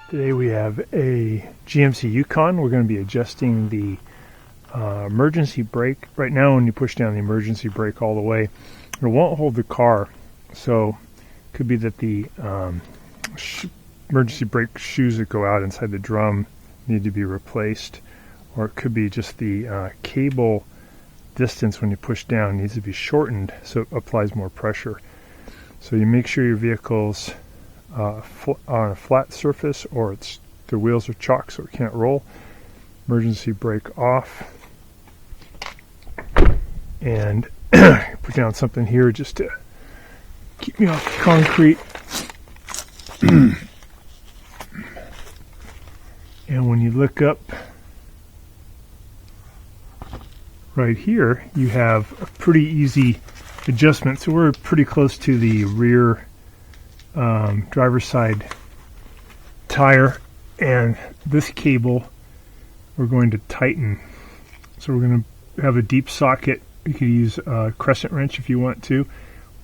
Today we have a GMC Yukon. We're going to be adjusting the emergency brake. Right now when you push down the emergency brake all the way, it won't hold the car. So it could be that the emergency brake shoes that go out inside the drum need to be replaced. Or it could be just the cable distance when you push down needs to be shortened so it applies more pressure. So you make sure your vehicle's on a flat surface, or the wheels are chalk so it can't roll. Emergency brake off, and put down something here just to keep me off the concrete. And when you look up right here, you have a pretty easy adjustment. So we're pretty close to the rear driver's side tire, and this cable we're going to tighten. So we're going to have a deep socket. You could use a crescent wrench if you want to.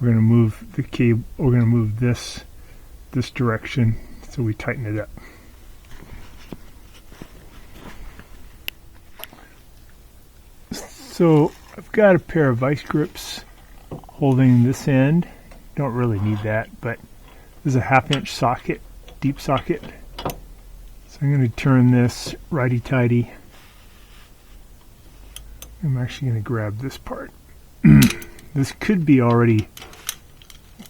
We're going to move the cable. We're going to move this direction so we tighten it up. So I've got a pair of vice grips holding this end. Don't really need that, but there's a 1/2-inch socket, deep socket. So I'm going to turn this righty-tighty. I'm actually going to grab this part. This could be already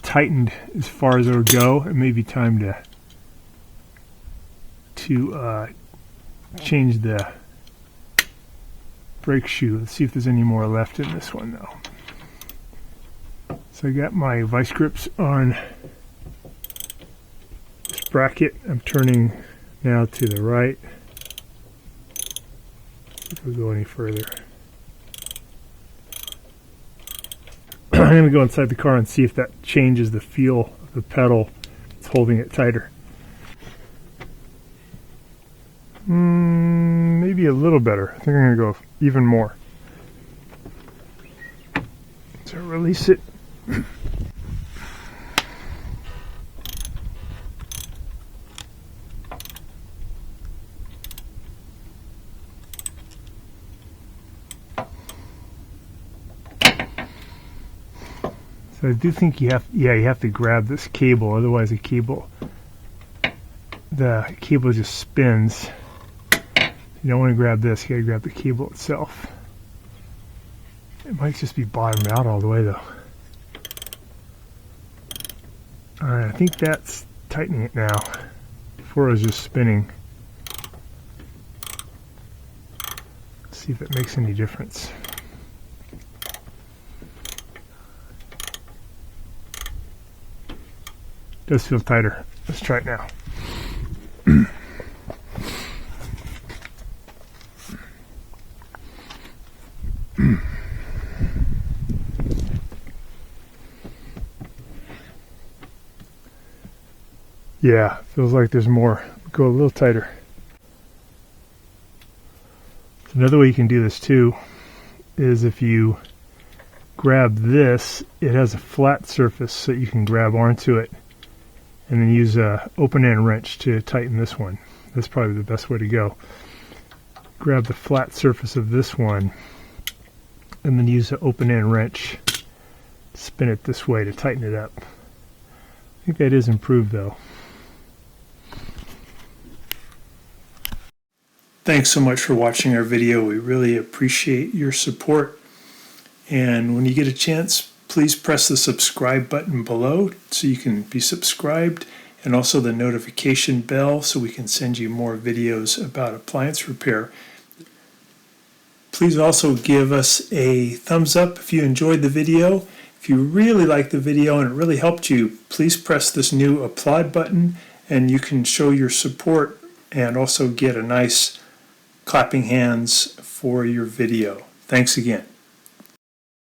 tightened as far as it'll go. It may be time to change the brake shoe. Let's see if there's any more left in this one though. So I got my vice grips on this bracket. I'm turning now to the right. If we go any further. I'm going to go inside the car and see if that changes the feel of the pedal. It's holding it tighter. Maybe a little better. I think I'm going to go even more. So release it. So I do think you have to grab this cable, otherwise the cable just spins. You don't want to grab this, you got to grab the cable itself. It might just be bottomed out all the way though. Alright, I think that's tightening it now. Before it was just spinning. Let's see if it makes any difference. It does feel tighter. Let's try it now. Yeah, feels like there's more. Go a little tighter. Another way you can do this too is if you grab this, it has a flat surface so you can grab onto it and then use a open end wrench to tighten this one. That's probably the best way to go. Grab the flat surface of this one and then use an open end wrench, spin it this way to tighten it up. I think that is improved though. Thanks so much for watching our video. We really appreciate your support. And when you get a chance, please press the subscribe button below so you can be subscribed, and also the notification bell so we can send you more videos about appliance repair. Please also give us a thumbs up if you enjoyed the video. If you really liked the video and it really helped you, please press this new applaud button and you can show your support and also get a nice clapping hands for your video. Thanks again.